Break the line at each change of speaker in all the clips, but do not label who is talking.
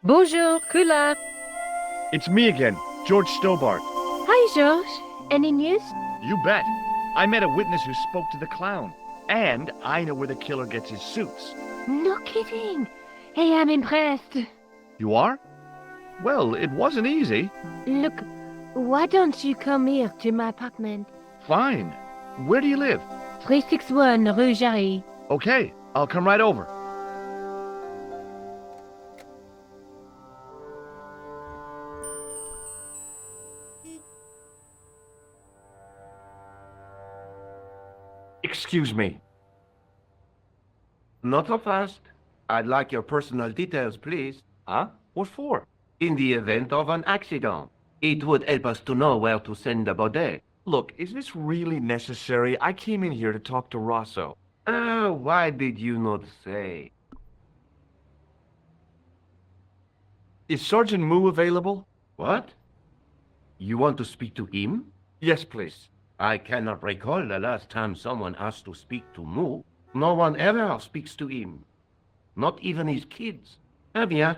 Bonjour, Kula.
It's me again, George Stobbart.
Hi, George. Any news?
You bet. I met a witness who spoke to the clown. And I know where the killer gets his suits.
No kidding. Hey, I'm impressed.
You are? Well, it wasn't easy.
Look, why don't you come here to my apartment?
Fine. Where do you live?
361 Rue Jarry.
Okay, I'll come right over. Excuse me.
Not so fast. I'd like your personal details, please.
Huh? What for?
In the event of an accident, it would help us to know where to send the body.
Look, is this really necessary? I came in here to talk to Rosso.
Why did you not say?
Is Sergeant Moo available?
What? You want to speak to him?
Yes, please.
I cannot recall the last time someone asked to speak to Moo. No one ever speaks to him. Not even his kids. Eh bien.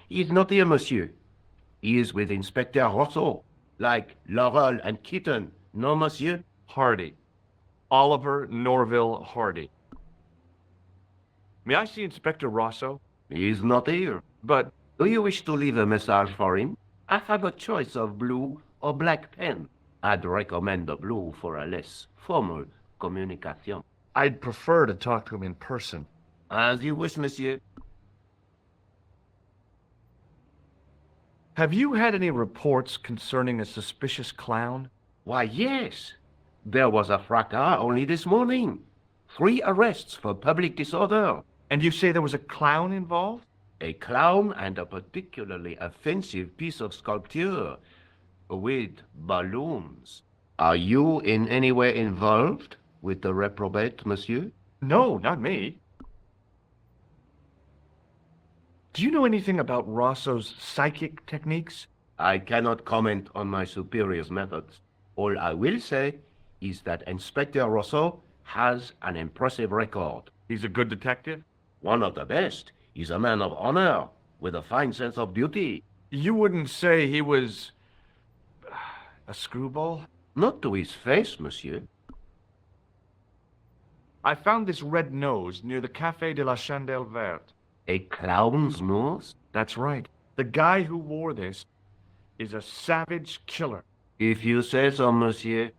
He is not here, monsieur. He is with Inspector Rosso. Like Laurel and Kitten. No, monsieur?
Hardy. Oliver Norville Hardy. May I see Inspector Rosso?
He is not here.
But
Do you wish to leave a message for him? I have a choice of blue or black pen. I'd recommend the blue for a less formal communication.
I'd prefer to talk to him in person.
As you wish, monsieur.
Have you had any reports concerning a suspicious clown?
Why, yes. There was a fracas only this morning. 3 arrests for public disorder.
And you say there was a clown involved?
A clown and a particularly offensive piece of sculpture with balloons. Are you in any way involved with the reprobate, monsieur?
No, not me. Do you know anything about Rosso's psychic techniques?
I cannot comment on my superior's methods. All I will say is that Inspector Rosso has an impressive record.
He's a good detective?
One of the best. He's a man of honor, with a fine sense of duty.
You wouldn't say he was a screwball?
Not to his face, monsieur.
I found this red nose near the Café de la Chandelle Verte.
A clown's nose?
That's right. The guy who wore this is a savage killer.
If you say so, monsieur.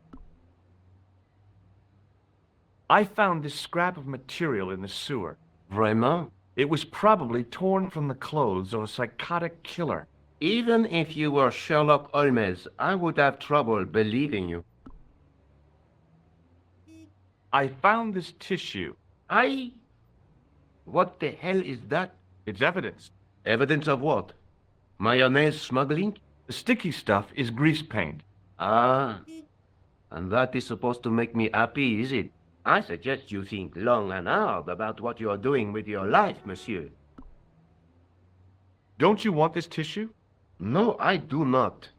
I found this scrap of material in the sewer.
Vraiment?
It was probably torn from the clothes of a psychotic killer.
Even if you were Sherlock Holmes, I would have trouble believing you.
I found this tissue.
What the hell is that?
It's evidence.
Evidence of what? Mayonnaise smuggling?
The sticky stuff is grease paint.
Ah, and that is supposed to make me happy, is it? I suggest you think long and hard about what you are doing with your life, monsieur.
Don't you want this tissue?
No, I do not.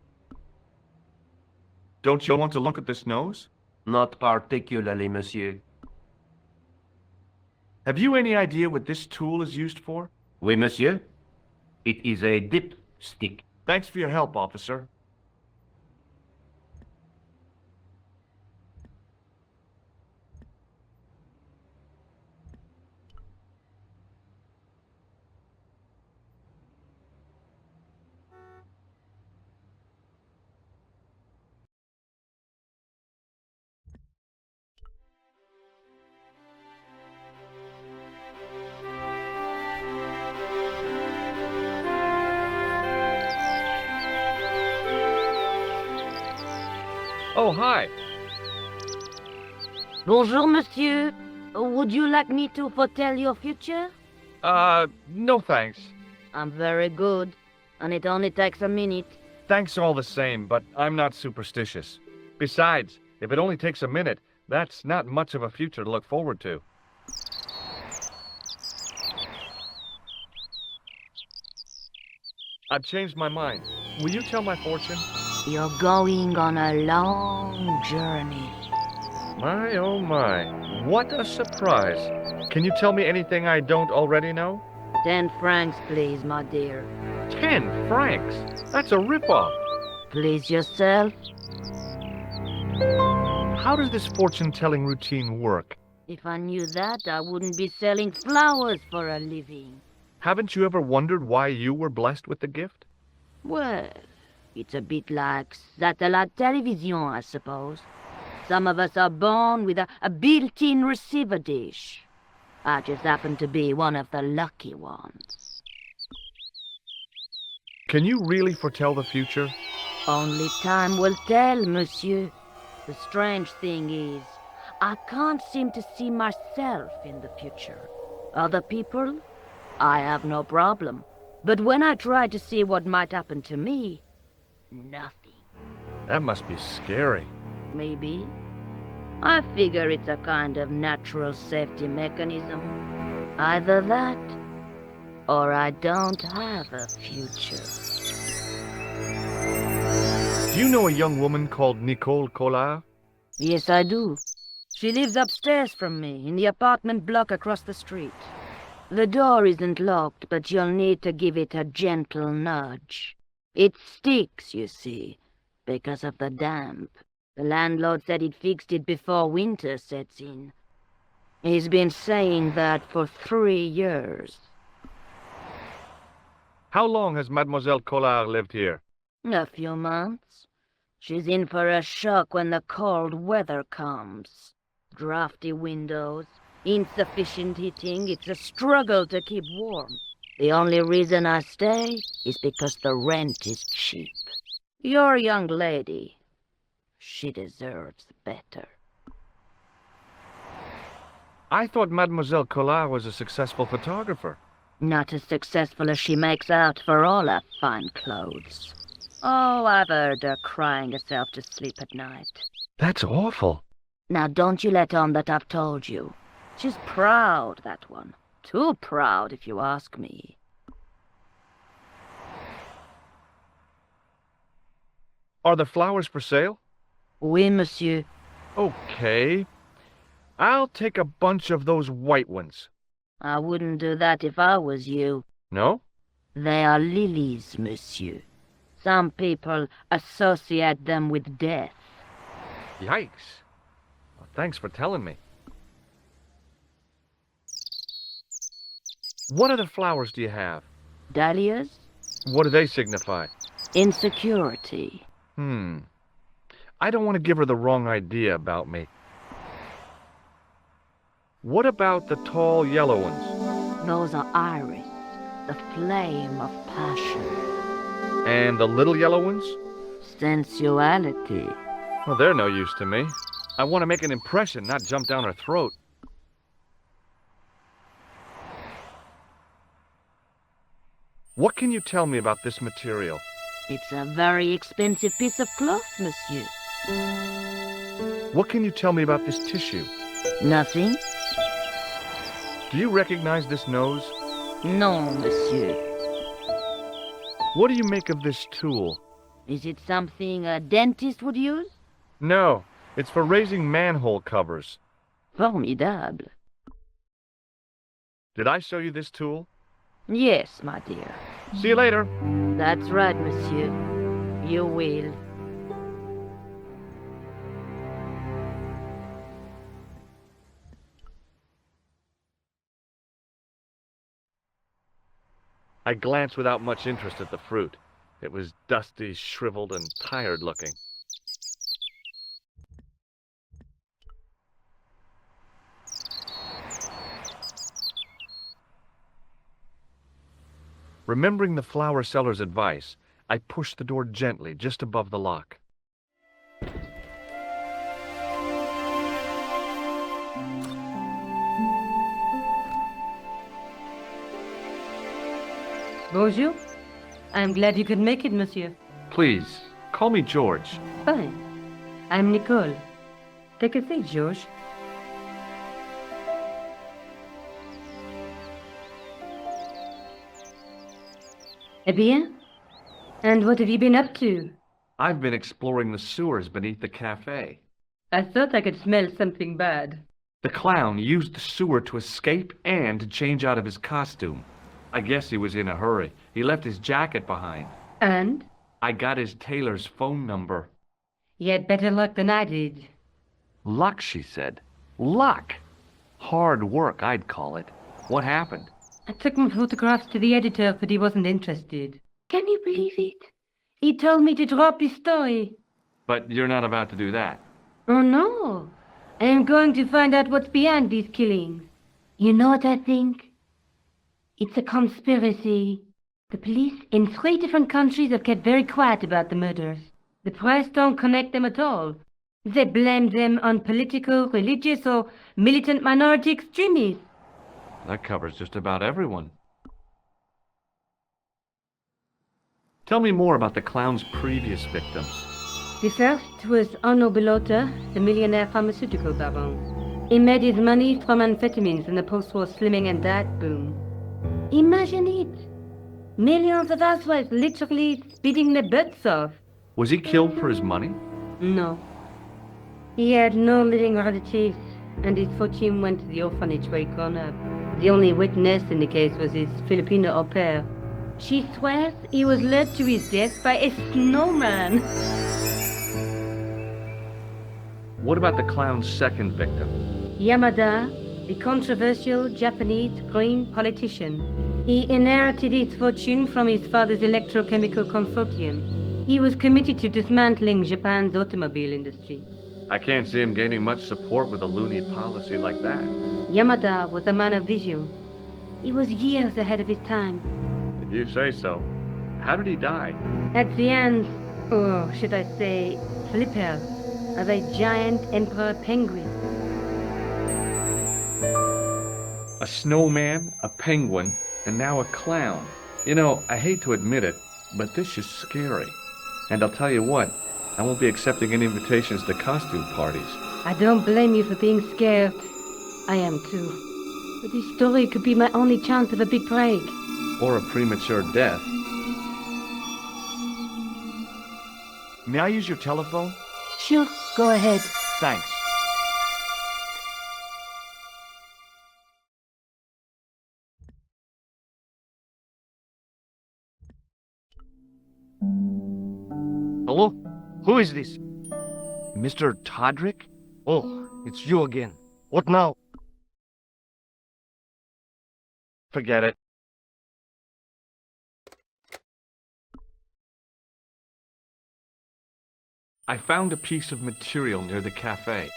Don't you want to look at this nose?
Not particularly, monsieur.
Have you any idea what this tool is used for?
Oui, monsieur. It is a dipstick.
Thanks for your help, officer. Oh, hi.
Bonjour, monsieur. Would you like me to foretell your future?
No thanks.
I'm very good, and it only takes a minute.
Thanks all the same, but I'm not superstitious. Besides, if it only takes a minute, that's not much of a future to look forward to. I've changed my mind. Will you tell my fortune?
You're going on a long journey.
My, oh my. What a surprise. Can you tell me anything I don't already know?
10 francs, please, my dear.
10 francs? That's a ripoff.
Please yourself.
How does this fortune-telling routine work?
If I knew that, I wouldn't be selling flowers for a living.
Haven't you ever wondered why you were blessed with the gift?
Well, it's a bit like satellite television, I suppose. Some of us are born with a built-in receiver dish. I just happen to be one of the lucky ones.
Can you really foretell the future?
Only time will tell, monsieur. The strange thing is, I can't seem to see myself in the future. Other people, I have no problem. But when I try to see what might happen to me, nothing.
That must be scary.
Maybe. I figure it's a kind of natural safety mechanism. Either that, or I don't have a future.
Do you know a young woman called Nicole Collard?
Yes, I do. She lives upstairs from me, in the apartment block across the street. The door isn't locked, but you'll need to give it a gentle nudge. It sticks, you see, because of the damp. The landlord said he'd fixed it before winter sets in. He's been saying that for 3 years.
How long has Mademoiselle Collard lived here?
A few months. She's in for a shock when the cold weather comes. Drafty windows, insufficient heating. It's a struggle to keep warm. The only reason I stay is because the rent is cheap. Your young lady, she deserves better.
I thought Mademoiselle Collard was a successful photographer.
Not as successful as she makes out for all her fine clothes. Oh, I've heard her crying herself to sleep at night.
That's awful.
Now don't you let on that I've told you. She's proud, that one. Too proud, if you ask me.
Are the flowers for sale?
Oui, monsieur.
Okay. I'll take a bunch of those white ones.
I wouldn't do that if I was you.
No?
They are lilies, monsieur. Some people associate them with death.
Yikes. Well, thanks for telling me. What other flowers do you have?
Dahlias?
What do they signify?
Insecurity.
I don't want to give her the wrong idea about me. What about the tall yellow ones?
Those are iris, the flame of passion.
And the little yellow ones?
Sensuality.
Well, they're no use to me. I want to make an impression, not jump down her throat. What can you tell me about this material?
It's a very expensive piece of cloth, monsieur.
What can you tell me about this tissue?
Nothing?
Do you recognize this nose?
No, monsieur.
What do you make of this tool?
Is it something a dentist would use?
No, it's for raising manhole covers.
Formidable.
Did I show you this tool?
Yes, my dear.
See you later.
That's right, monsieur. You will.
I glanced without much interest at the fruit. It was dusty, shriveled, and tired-looking. Remembering the flower seller's advice, I pushed the door gently just above the lock.
Bonjour. I'm glad you could make it, monsieur.
Please, call me George.
Fine. I'm Nicole. Take a seat, George. Eh bien? And what have you been up to?
I've been exploring the sewers beneath the cafe.
I thought I could smell something bad.
The clown used the sewer to escape and to change out of his costume. I guess he was in a hurry. He left his jacket behind.
And?
I got his tailor's phone number.
You had better luck than I did.
Luck, she said. Luck! Hard work, I'd call it. What happened?
I took my photographs to the editor, but he wasn't interested.
Can you believe it? He told me to drop his story.
But you're not about to do that.
Oh, no. I am going to find out what's behind these killings. You know what I think? It's a conspiracy. The police in 3 different countries have kept very quiet about the murders. The press don't connect them at all. They blame them on political, religious, or militant minority extremists.
That covers just about everyone. Tell me more about the clown's previous victims.
The first was Arno Bellotta, the millionaire pharmaceutical baron. He made his money from amphetamines in the post-war slimming and diet boom. Imagine it! Millions of housewives literally speeding their butts off.
Was he killed for his money?
No. He had no living relatives, and his fortune went to the orphanage where he'd grown up. The only witness in the case was his Filipino au pair. She swears he was led to his death by a snowman.
What about the clown's second victim?
Yamada, the controversial Japanese green politician. He inherited his fortune from his father's electrochemical consortium. He was committed to dismantling Japan's automobile industry.
I can't see him gaining much support with a loony policy like that.
Yamada was a man of vision. He was years ahead of his time.
If you say so. How did he die?
At the hands, or should I say, flippers, of a giant emperor penguin.
A snowman, a penguin, and now a clown. You know, I hate to admit it, but this is scary. And I'll tell you what, I won't be accepting any invitations to costume parties.
I don't blame you for being scared. I am too. But this story could be my only chance of a big break.
Or a premature death. May I use your telephone?
Sure, go ahead.
Thanks.
Hello? Who is this?
Mr. Todrick?
Oh, it's you again. What now?
Forget it. I found a piece of material near the cafe.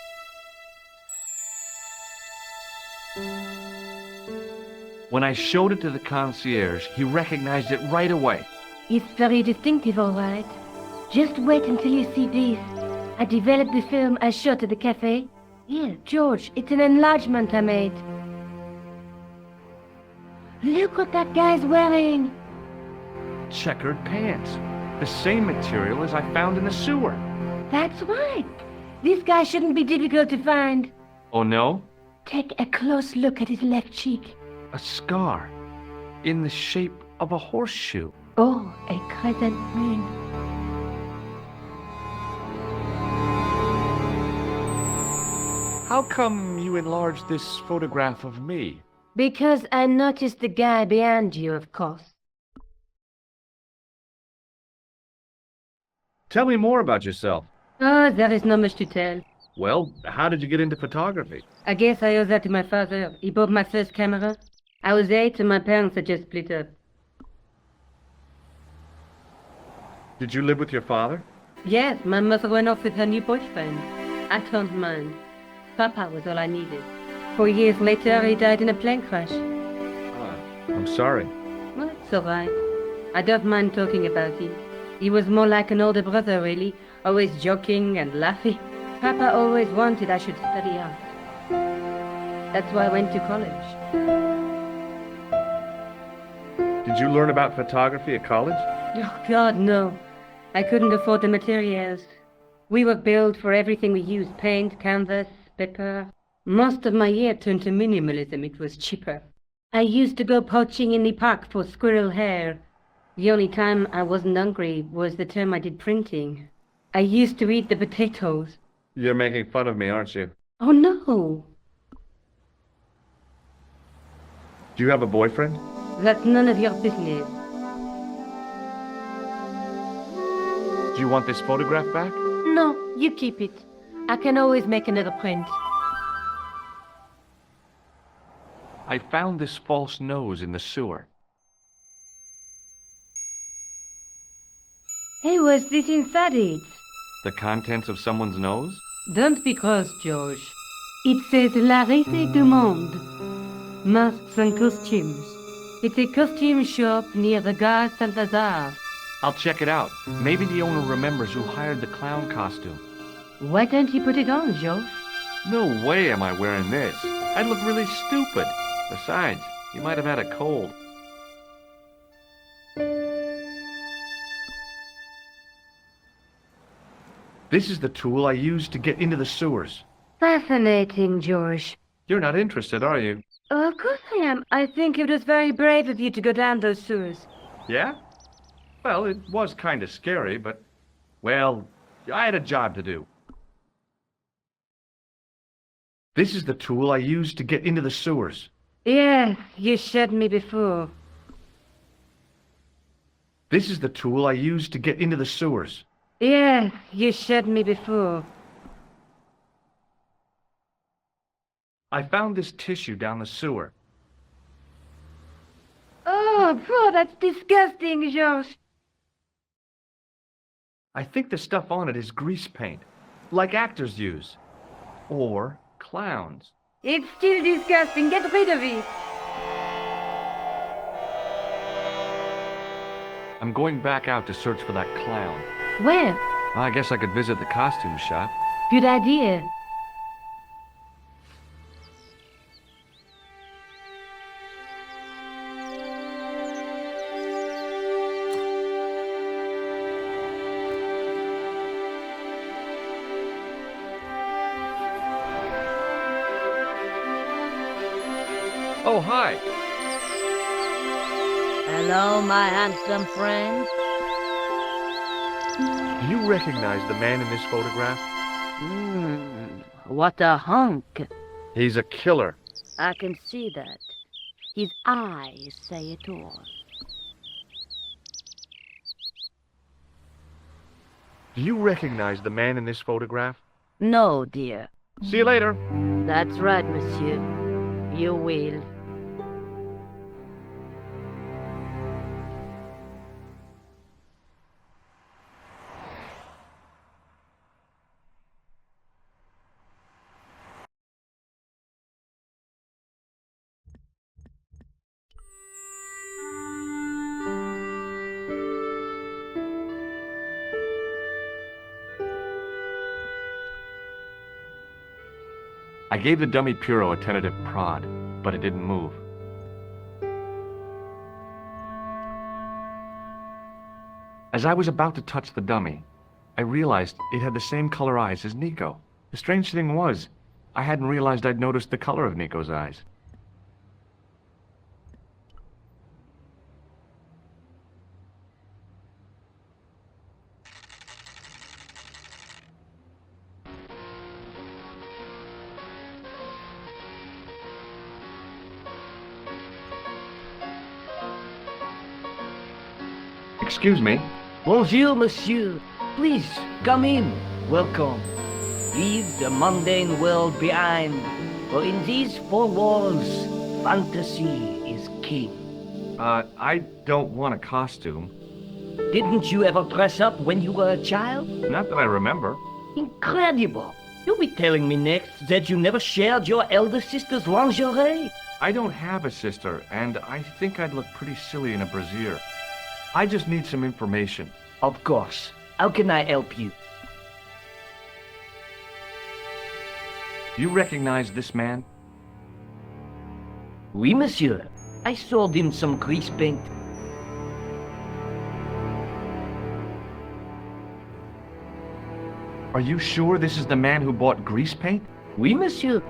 When I showed it to the concierge, he recognized it right away.
It's very distinctive, all right. Just wait until you see this. I developed the film I shot at the cafe. Here, George, it's an enlargement I made. Look what that guy's wearing.
Checkered pants. The same material as I found in the sewer.
That's right. This guy shouldn't be difficult to find.
Oh no?
Take a close look at his left cheek.
A scar. In the shape of a horseshoe.
Oh, a crescent moon.
How come you enlarged this photograph of me?
Because I noticed the guy behind you, of course.
Tell me more about yourself.
Oh, there is not much to tell.
Well, how did you get into photography?
I guess I owe that to my father. He bought my first camera. I was 8 and my parents had just split up.
Did you live with your father?
Yes, my mother went off with her new boyfriend. I don't mind. Papa was all I needed. 4 years later, he died in a plane crash.
I'm sorry.
Well, it's all right. I don't mind talking about it. He was more like an older brother, really, always joking and laughing. Papa always wanted I should study art. That's why I went to college.
Did you learn about photography at college?
Oh, God, no. I couldn't afford the materials. We were billed for everything we used, paint, canvas, paper. Most of my year turned to minimalism. It was cheaper. I used to go poaching in the park for squirrel hair. The only time I wasn't hungry was the term I did printing. I used to eat the potatoes.
You're making fun of me, aren't you?
Oh, no.
Do you have a boyfriend?
That's none of your business.
Do you want this photograph back?
No, you keep it. I can always make another print.
I found this false nose in the sewer.
Hey, what's this inside it?
The contents of someone's nose?
Don't be cross, George. It says La Risée du Monde. Masks and costumes. It's a costume shop near the Gare Saint-Lazare.
I'll check it out. Maybe the owner remembers who hired the clown costume.
Why don't you put it on, George?
No way am I wearing this. I'd look really stupid. Besides, you might have had a cold. This is the tool I used to get into the sewers.
Fascinating, George.
You're not interested, are you?
Oh, of course I am. I think it was very brave of you to go down those sewers.
Yeah? Well, it was kind of scary, but... Well, I had a job to do. This is the tool I used to get into the sewers.
Yes, you showed me before.
This is the tool I used to get into the sewers.
Yes, you showed me before.
I found this tissue down the sewer.
Oh, that's disgusting, George.
I think the stuff on it is grease paint, like actors use. Or clowns.
It's still disgusting. Get rid of it.
I'm going back out to search for that clown.
Where?
I guess I could visit the costume shop.
Good idea.
Oh, hi.
Hello, my handsome friend.
Do you recognize the man in this photograph?
What a hunk.
He's a killer.
I can see that. His eyes say it all.
Do you recognize the man in this photograph?
No, dear.
See you later.
That's right, monsieur. You will.
I gave the dummy Puro a tentative prod, but it didn't move. As I was about to touch the dummy, I realized it had the same color eyes as Nico. The strange thing was, I hadn't realized I'd noticed the color of Nico's eyes. Excuse me.
Bonjour, monsieur. Please, come in. Welcome. Leave the mundane world behind, for in these four walls, fantasy is king.
I don't want a costume.
Didn't you ever dress up when you were a child?
Not that I remember.
Incredible. You'll be telling me next that you never shared your elder sister's lingerie.
I don't have a sister, and I think I'd look pretty silly in a brassiere. I just need some information.
Of course. How can I help you?
You recognize this man?
Oui, monsieur. I sold him some grease paint.
Are you sure this is the man who bought grease paint?
Oui, monsieur.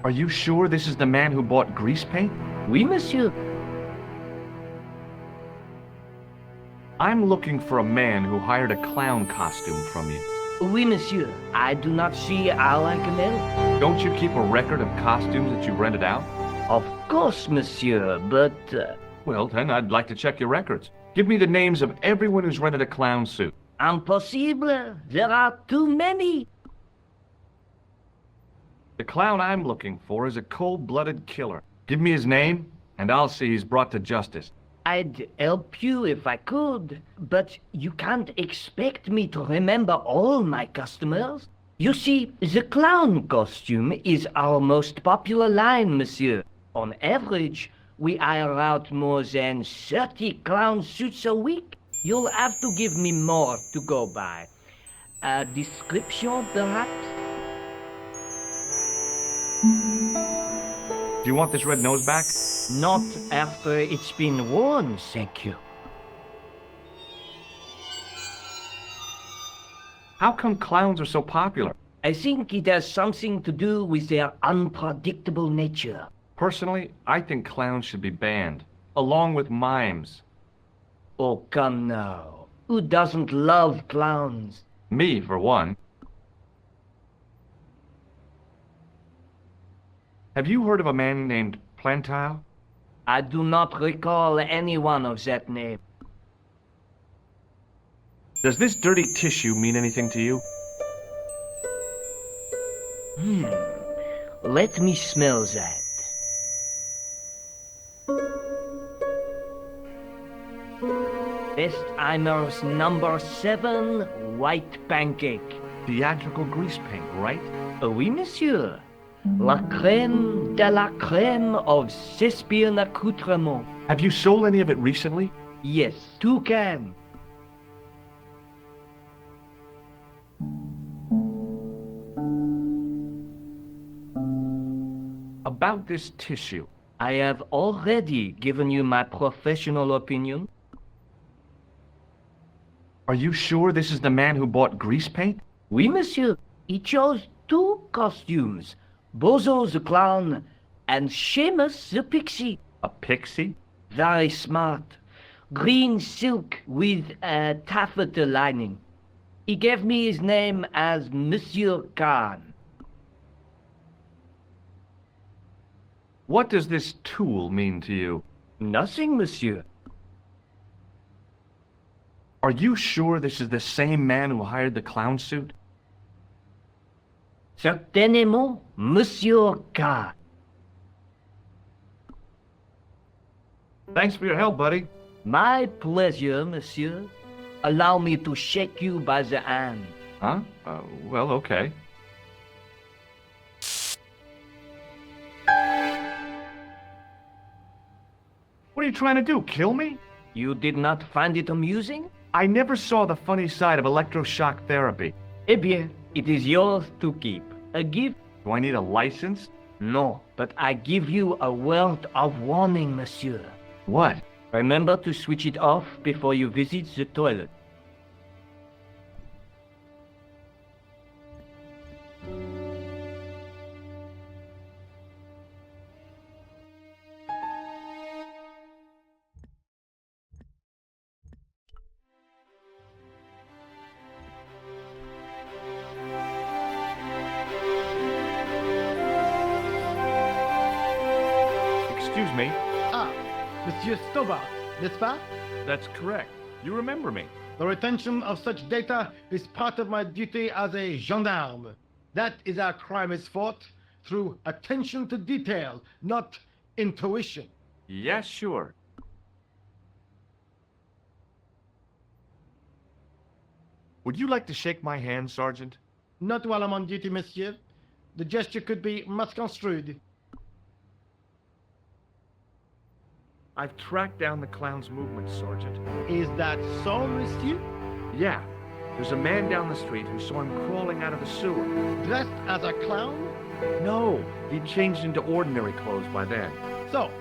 Are you sure this is the man who bought grease paint?
Oui, monsieur.
I'm looking for a man who hired a clown costume from you.
Oui, monsieur. I do not see how I can help.
Don't you keep a record of costumes that you rented out?
Of course, monsieur, but...
Well, then I'd like to check your records. Give me the names of everyone who's rented a clown suit.
Impossible. There are too many.
The clown I'm looking for is a cold-blooded killer. Give me his name, and I'll see he's brought to justice.
I'd help you if I could, but you can't expect me to remember all my customers. You see, the clown costume is our most popular line, monsieur. On average, we hire out more than 30 clown suits a week. You'll have to give me more to go by. A description, perhaps?
Do you want this red nose back?
Not after it's been worn, thank you.
How come clowns are so popular?
I think it has something to do with their unpredictable nature.
Personally, I think clowns should be banned, along with mimes.
Oh, come now. Who doesn't love clowns?
Me, for one. Have you heard of a man named Plantile?
I do not recall anyone of that name.
Does this dirty tissue mean anything to you?
Let me smell that. Bestheimer's number 7 white pancake.
Theatrical grease paint, right?
Oui, monsieur. La crème de la crème of Thespian accoutrement.
Have you sold any of it recently?
Yes, 2 cans.
About this tissue.
I have already given you my professional opinion.
Are you sure this is the man who bought grease paint?
Oui, monsieur. He chose 2 costumes. Bozo the clown and Seamus the pixie.
A pixie?
Very smart. Green silk with a taffeta lining. He gave me his name as Monsieur Khan.
What does this tool mean to you?
Nothing, monsieur.
Are you sure this is the same man who hired the clown suit?
Certainement, Monsieur Khan.
Thanks for your help, buddy.
My pleasure, monsieur. Allow me to shake you by the hand.
Huh? Well, okay. What are you trying to do, kill me?
You did not find it amusing?
I never saw the funny side of electroshock therapy.
Eh bien, it is yours to keep. A gift?
Do I need a license?
No, but I give you a word of warning, monsieur.
What?
Remember to switch it off before you visit the toilet.
Excuse me.
Ah, Monsieur Stobbart, n'est-ce pas?
That's correct. You remember me.
The retention of such data is part of my duty as a gendarme. That is how crime is fought, through attention to detail, not intuition.
Yes, sure. Would you like to shake my hand, Sergeant?
Not while I'm on duty, monsieur. The gesture could be misconstrued.
I've tracked down the clown's movements, Sergeant.
Is that so, monsieur?
Yeah. There's a man down the street who saw him crawling out of the sewer.
Dressed as a clown?
No, he'd changed into ordinary clothes by then.
So,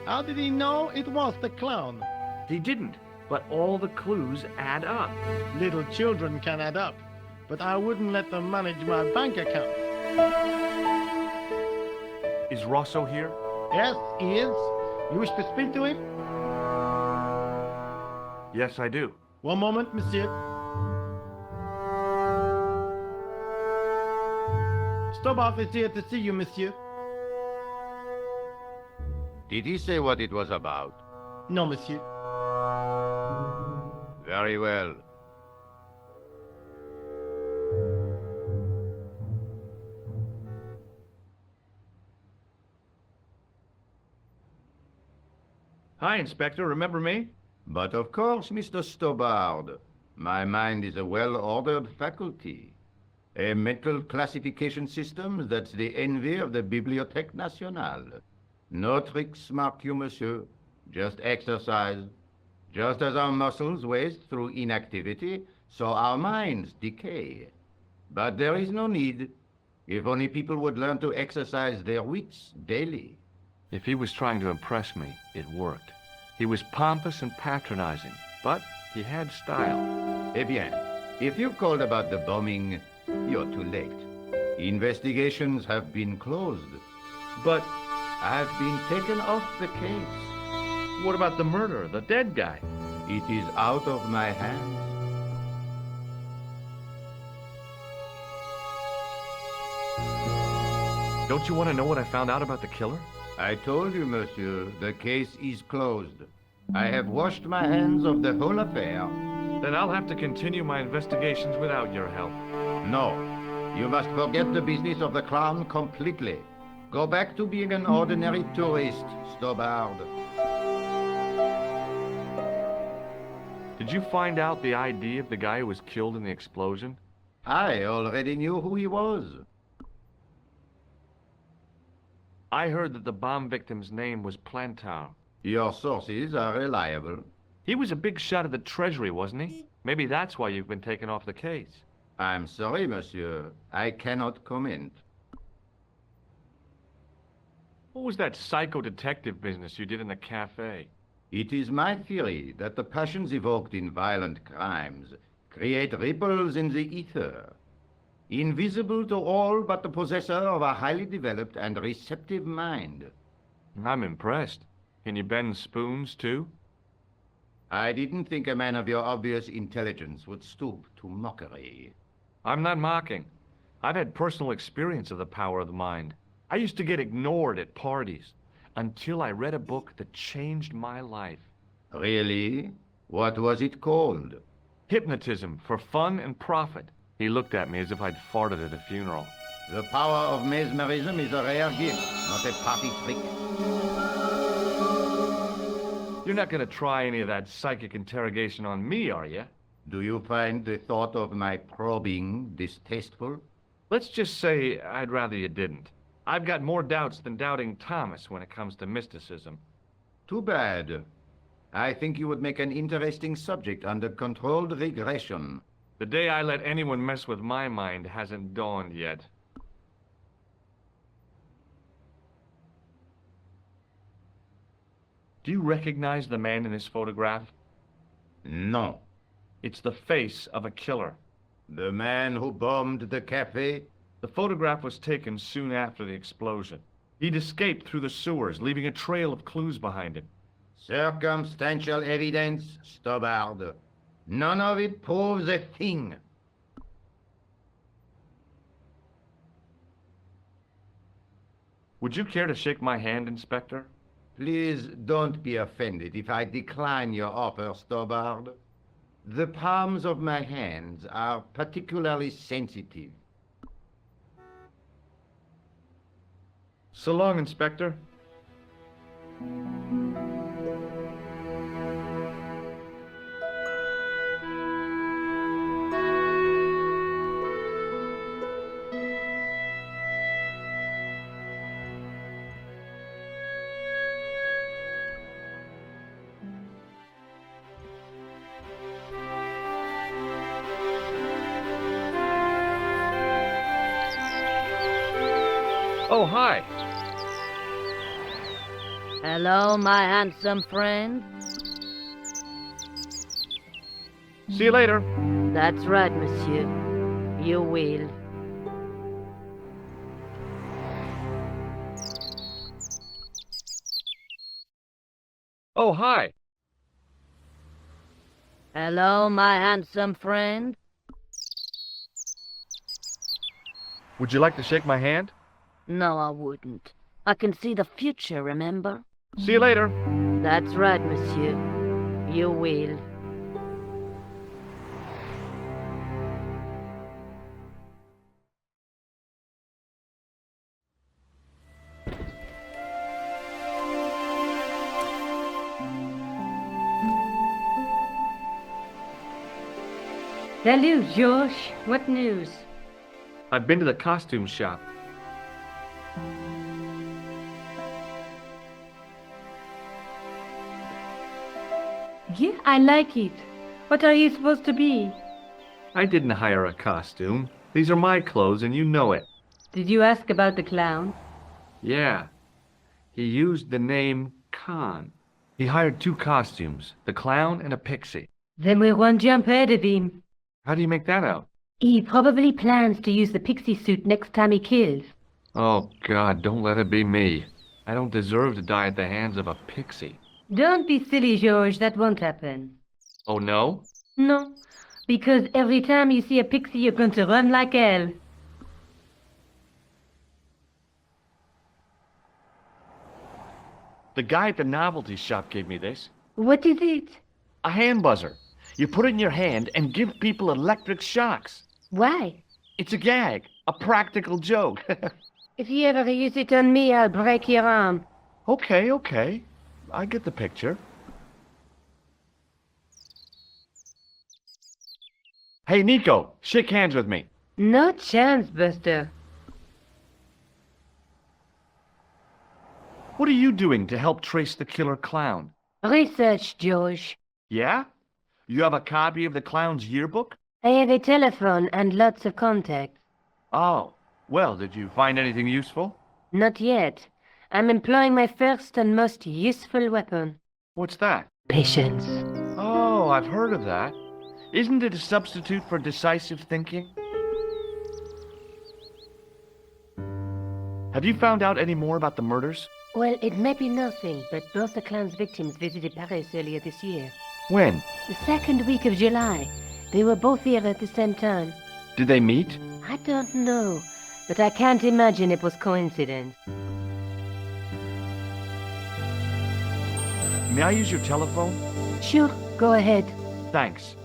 how did he know it was the clown?
He didn't, but all the clues add up.
Little children can add up, but I wouldn't let them manage my bank account.
Is Rosso here?
Yes, he is. You wish to speak to him?
Yes, I do.
One moment, monsieur. Stobbart is here to see you, monsieur.
Did he say what it was about?
No, monsieur.
Very well.
Hi, Inspector. Remember me?
But of course, Mr. Stobbart. My mind is a well-ordered faculty. A mental classification system that's the envy of the Bibliothèque Nationale. No tricks, mark you, monsieur. Just exercise. Just as our muscles waste through inactivity, so our minds decay. But there is no need. If only people would learn to exercise their wits daily.
If he was trying to impress me, it worked. He was pompous and patronizing, but he had style.
Eh bien, if you called about the bombing, you're too late. Investigations have been closed.
But
I've been taken off the case.
what about the murderer, the dead guy?
It is out of my hands.
Don't you want to know what I found out about the killer?
I told you, monsieur, the case is closed. I have washed my hands of the whole affair.
Then I'll have to continue my investigations without your help.
No, you must forget the business of the crown completely. Go back to being an ordinary tourist, Stobbart.
Did you find out the ID of the guy who was killed in the explosion?
I already knew who he was.
I heard that the bomb victim's name was Plantar.
Your sources are reliable.
He was a big shot at the Treasury, wasn't he? Maybe that's why you've been taken off the case.
I'm sorry, monsieur. I cannot comment.
What was that psycho-detective business you did in the cafe?
It is my theory that the passions evoked in violent crimes create ripples in the ether, invisible to all but the possessor of a highly developed and receptive mind.
I'm impressed. Can you bend spoons, too?
I didn't think a man of your obvious intelligence would stoop to mockery.
I'm not mocking. I've had personal experience of the power of the mind. I used to get ignored at parties until I read a book that changed my life.
Really? What was it called?
Hypnotism for Fun and Profit. He looked at me as if I'd farted at a funeral.
The power of mesmerism is a rare gift, not a party trick.
You're not going to try any of that psychic interrogation on me, are you?
Do you find the thought of my probing distasteful?
Let's just say I'd rather you didn't. I've got more doubts than doubting Thomas when it comes to mysticism.
Too bad. I think you would make an interesting subject under controlled regression.
The day I let anyone mess with my mind hasn't dawned yet. Do you recognize the man in this photograph?
No.
It's the face of a killer.
The man who bombed the cafe?
The photograph was taken soon after the explosion. He'd escaped through the sewers, leaving a trail of clues behind him.
Circumstantial evidence, Stobbart. None of it proves a thing.
Would you care to shake my hand, Inspector?
Please don't be offended if I decline your offer, Stobbart. The palms of my hands are particularly sensitive.
So long, Inspector. Oh, hi.
Hello, my handsome friend.
See you later.
That's right, monsieur. You will.
Oh, hi.
Hello, my handsome friend.
Would you like to shake my hand?
No, I wouldn't. I can see the future, remember?
See you later.
That's right, monsieur. You will.
Salut, George. What news?
I've been to the costume shop.
Yeah, I like it. What are you supposed to be?
I didn't hire a costume. These are my clothes, and you know it.
Did you ask about the clown?
Yeah. He used the name Khan. He hired 2 costumes, the clown and a pixie.
Then we're one jump ahead of him.
How do you make that out?
He probably plans to use the pixie suit next time he kills.
Oh, God, don't let it be me. I don't deserve to die at the hands of a pixie.
Don't be silly, George. That won't happen.
Oh, no?
No, because every time you see a pixie, you're going to run like hell.
The guy at the novelty shop gave me this.
What is it?
A hand buzzer. You put it in your hand and give people electric shocks.
Why?
It's a gag. A practical joke.
If you ever use it on me, I'll break your arm.
Okay. I get the picture. Hey, Nico, shake hands with me.
No chance, Buster.
What are you doing to help trace the killer clown?
Research, George.
Yeah? You have a copy of the clown's yearbook?
I have a telephone and lots of contacts.
Oh, well, did you find anything useful?
Not yet. I'm employing my first and most useful weapon.
What's that?
Patience.
Oh, I've heard of that. Isn't it a substitute for decisive thinking? Have you found out any more about the murders?
Well, it may be nothing, but both the clown's victims visited Paris earlier this year.
When?
The second week of July. They were both here at the same time.
Did they meet?
I don't know, but I can't imagine it was coincidence.
May I use your telephone?
Sure, go ahead.
Thanks.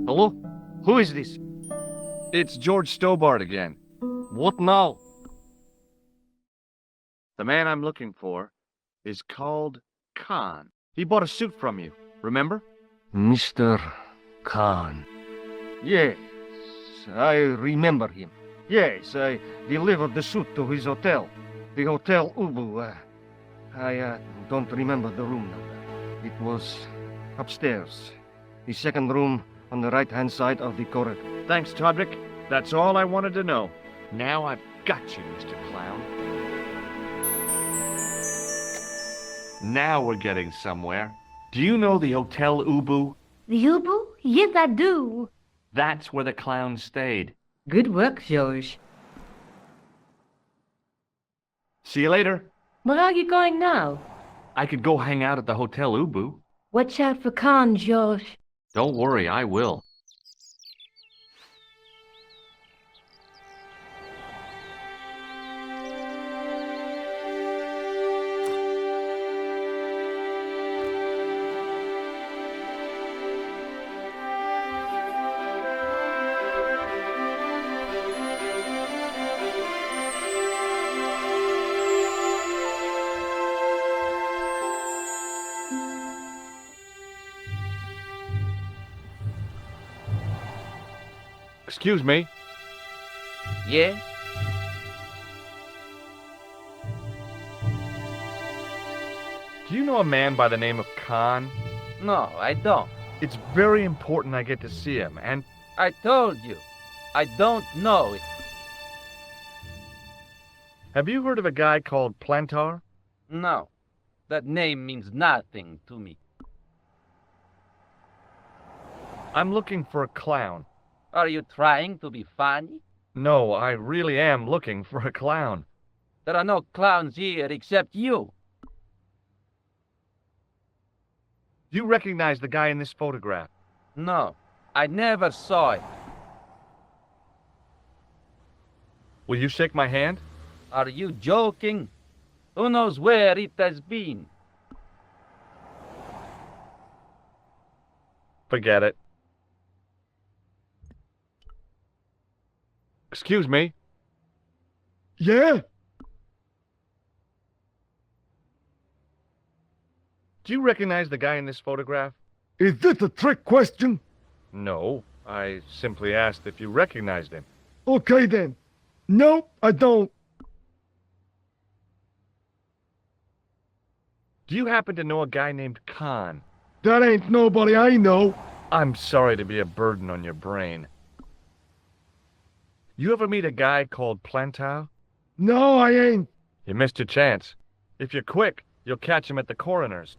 Hello? Who is this?
It's George Stobbart again.
What now?
The man I'm looking for is called Khan. He bought a suit from you, remember?
Mr. Khan. Yes, I remember him. Yes, I delivered the suit to his hotel. The Hotel Ubu. I don't remember the room number. It was upstairs. The second room on the right-hand side of the corridor.
Thanks, Todrick. That's all I wanted to know. Now I've got you, Mr. Clown. Now we're getting somewhere. Do you know the Hotel Ubu?
The Ubu? Yes, I do.
That's where the clown stayed.
Good work, George.
See you later.
Where are you going now?
I could go hang out at the Hotel Ubu.
Watch out for Khan, George.
Don't worry, I will. Excuse me.
Yes?
Do you know a man by the name of Khan?
No, I don't.
It's very important I get to see him, and
I told you. I don't know it.
have you heard of a guy called Plantar?
No. That name means nothing to me.
I'm looking for a clown.
Are you trying to be funny?
No, I really am looking for a clown.
There are no clowns here except you.
Do you recognize the guy in this photograph?
No, I never saw it.
Will you shake my hand?
Are you joking? Who knows where it has been?
Forget it. Excuse me.
Yeah?
Do you recognize the guy in this photograph?
Is this a trick question?
No. I simply asked if you recognized him.
Okay then. No, I don't.
Do you happen to know a guy named Khan?
That ain't nobody I know.
I'm sorry to be a burden on your brain. You ever meet a guy called Plantow?
No, I ain't.
You missed your chance. If you're quick, you'll catch him at the coroner's.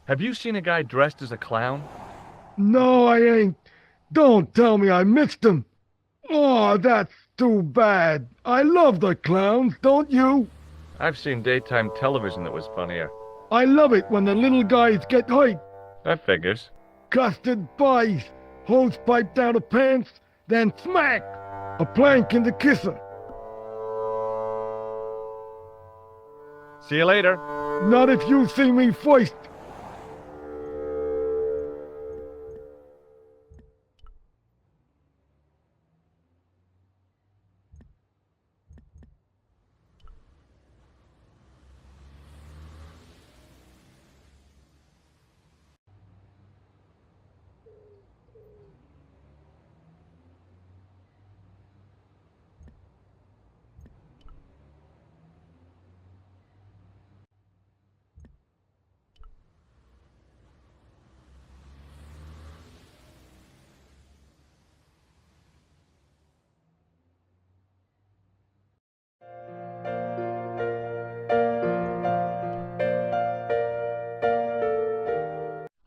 Have you seen a guy dressed as a clown?
No, I ain't. Don't tell me I missed him. Oh, that's too bad. I love the clowns, don't you?
I've seen daytime television that was funnier.
I love it when the little guys get hyped.
That figures.
Custard pies, hose pipe down the pants, then smack! A plank in the kisser.
See you later.
Not if you see me first.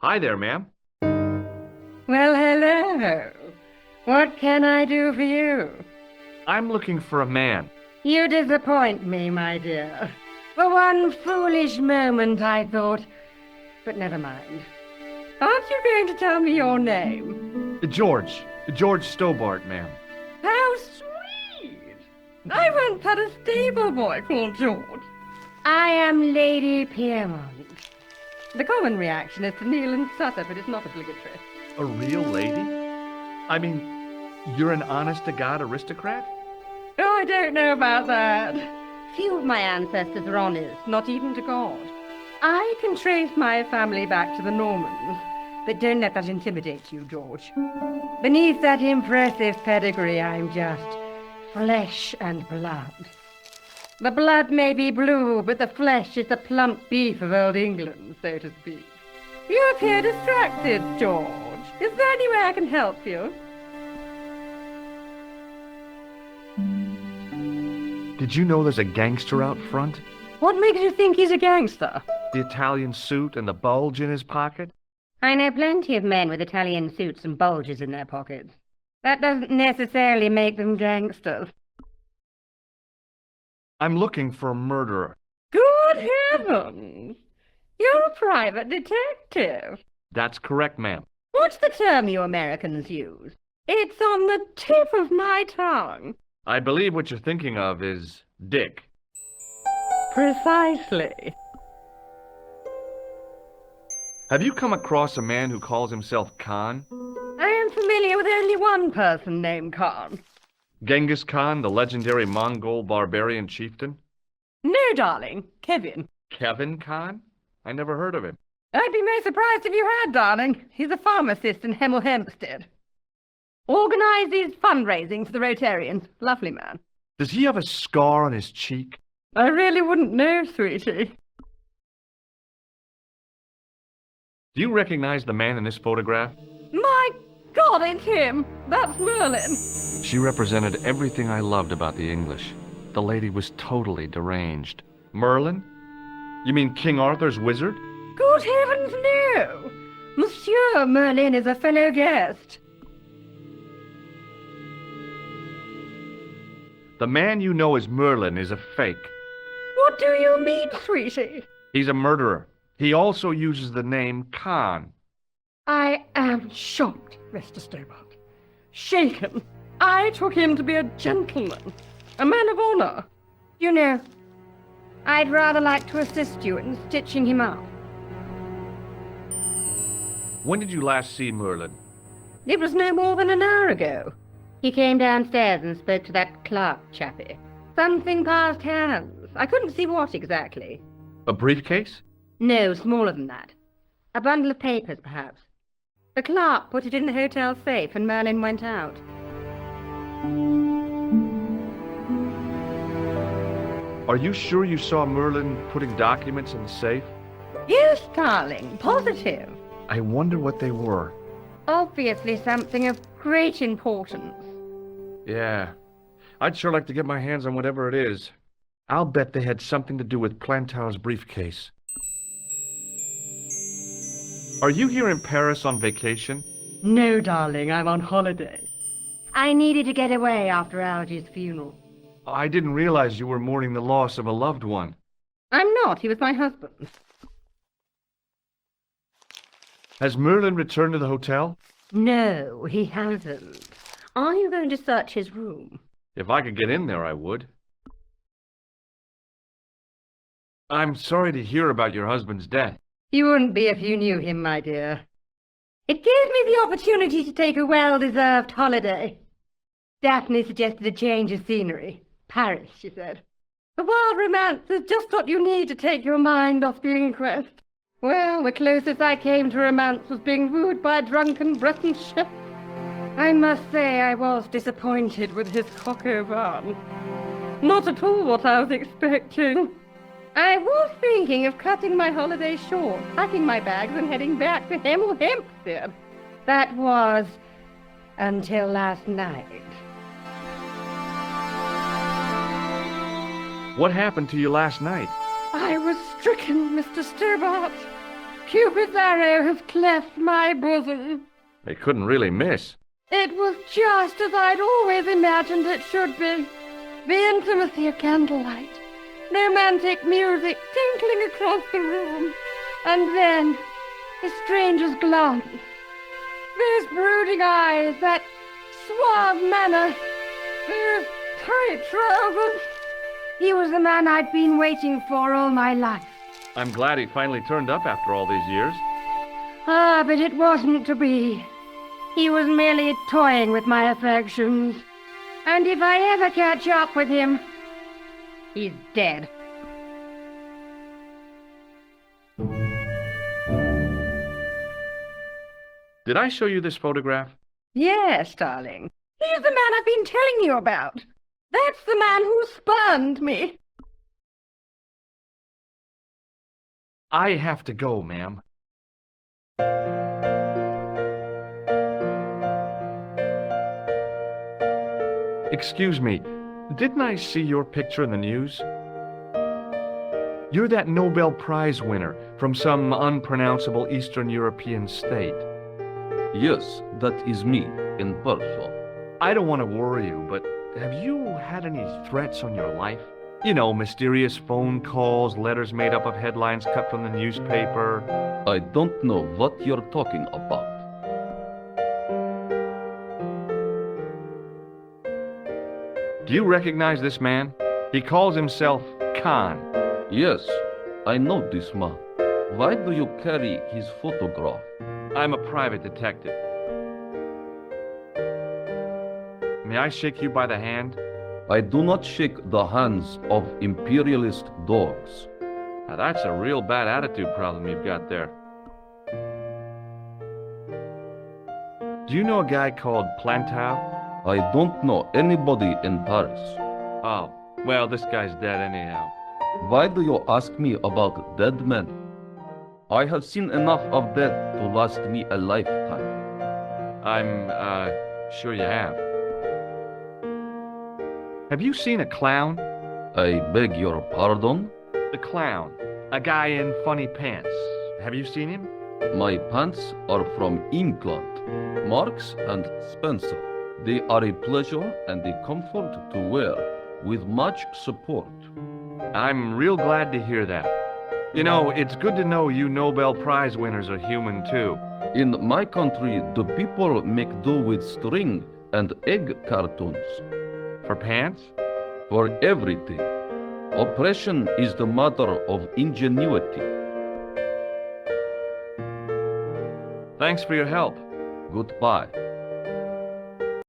Hi there, ma'am.
Well, hello. What can I do for you?
I'm looking for a man.
You disappoint me, my dear. For one foolish moment I thought... But never mind. Aren't you going to tell me your name?
George Stobbart, ma'am.
How sweet! I once had a stable boy called George. I am Lady Piermont. The common reaction is to kneel and stutter, but it's not obligatory.
A real lady? I mean, you're an honest-to-God aristocrat?
Oh, I don't know about that. Few of my ancestors are honest, not even to God. I can trace my family back to the Normans, but don't let that intimidate you, George. Beneath that impressive pedigree, I'm just flesh and blood. The blood may be blue, but the flesh is the plump beef of old England, so to speak. You appear distracted, George. Is there any way I can help you?
Did you know there's a gangster out front?
What makes you think he's a gangster?
The Italian suit and the bulge in his pocket?
I know plenty of men with Italian suits and bulges in their pockets. That doesn't necessarily make them gangsters.
I'm looking for a murderer.
Good heavens! You're a private detective.
That's correct, ma'am.
What's the term you Americans use? It's on the tip of my tongue.
I believe what you're thinking of is Dick.
Precisely.
Have you come across a man who calls himself Khan?
I am familiar with only one person named Khan.
Genghis Khan, the legendary Mongol barbarian chieftain?
No, darling. Kevin.
Kevin Khan? I never heard of him.
I'd be most surprised if you had, darling. He's a pharmacist in Hemel Hempstead. Organizes fundraising for the Rotarians. Lovely man.
Does he have a scar on his cheek?
I really wouldn't know, sweetie.
Do you recognize the man in this photograph?
My God, it's him. That's Merlin.
She represented everything I loved about the English. The lady was totally deranged. Merlin? You mean King Arthur's wizard?
Good heavens, no! Monsieur Merlin is a fellow guest.
The man you know as Merlin is a fake.
What do you mean, sweetie?
He's a murderer. He also uses the name Khan.
I am shocked, Mr. Stobbart. Shaken. I took him to be a gentleman, a man of honor. You know, I'd rather like to assist you in stitching him up.
When did you last see Merlin?
It was no more than an hour ago. He came downstairs and spoke to that clerk chappie. Something passed hands. I couldn't see what exactly.
A briefcase?
No, smaller than that. A bundle of papers, perhaps. The clerk put it in the hotel safe and Merlin went out.
Are you sure you saw Merlin putting documents in the safe?
Yes, darling, positive.
I wonder what they were.
Obviously something of great importance.
Yeah. I'd sure like to get my hands on whatever it is. I'll bet they had something to do with Plantow's briefcase. Are you here in Paris on vacation?
No, darling, I'm on holiday. I needed to get away after Algy's funeral.
I didn't realize you were mourning the loss of a loved one.
I'm not. He was my husband.
Has Merlin returned to the hotel?
No, he hasn't. Are you going to search his room?
If I could get in there, I would. I'm sorry to hear about your husband's death.
You wouldn't be if you knew him, my dear. It gave me the opportunity to take a well-deserved holiday. Daphne suggested a change of scenery. Paris, she said. The wild romance is just what you need to take your mind off the inquest. Well, the closest I came to romance was being wooed by a drunken Breton chef. I must say I was disappointed with his coq au vin. Not at all what I was expecting. I was thinking of cutting my holiday short, packing my bags and heading back to Hemel Hempstead. That was until last night.
What happened to you last night?
I was stricken, Mr. Stobbart. Cupid's arrow has cleft my bosom.
They couldn't really miss.
It was just as I'd always imagined it should be. The intimacy of candlelight. Romantic music tinkling across the room. And then, a stranger's glance. Those brooding eyes, that suave manner, those tight trousers. He was the man I'd been waiting for all my life.
I'm glad he finally turned up after all these years.
Ah, but it wasn't to be. He was merely toying with my affections. And if I ever catch up with him, he's dead.
Did I show you this photograph?
Yes, darling. He's the man I've been telling you about. That's the man who spurned me.
I have to go, ma'am. Excuse me, didn't I see your picture in the news? You're that Nobel Prize winner from some unpronounceable Eastern European state.
Yes, that is me, in person.
I don't want to worry you, but have you had any threats on your life? You know, mysterious phone calls, letters made up of headlines cut from the newspaper.
I don't know what you're talking about.
Do you recognize this man? He calls himself Khan.
Yes, I know this man. Why do you carry his photograph?
I'm a private detective. May I shake you by the hand?
I do not shake the hands of imperialist dogs.
Now that's a real bad attitude problem you've got there. Do you know a guy called Plantow?
I don't know anybody in Paris.
Oh, well, this guy's dead anyhow.
Why do you ask me about dead men? I have seen enough of death to last me a lifetime.
I'm, sure you have. Have you seen a clown?
I beg your pardon?
The clown. A guy in funny pants. Have you seen him?
My pants are from England, Marks and Spencer. They are a pleasure and a comfort to wear, with much support.
I'm real glad to hear that. You know, it's good to know you Nobel Prize winners are human too.
In my country, the people make do with string and egg cartoons.
For pants?
For everything. Oppression is the mother of ingenuity.
Thanks for your help.
Goodbye.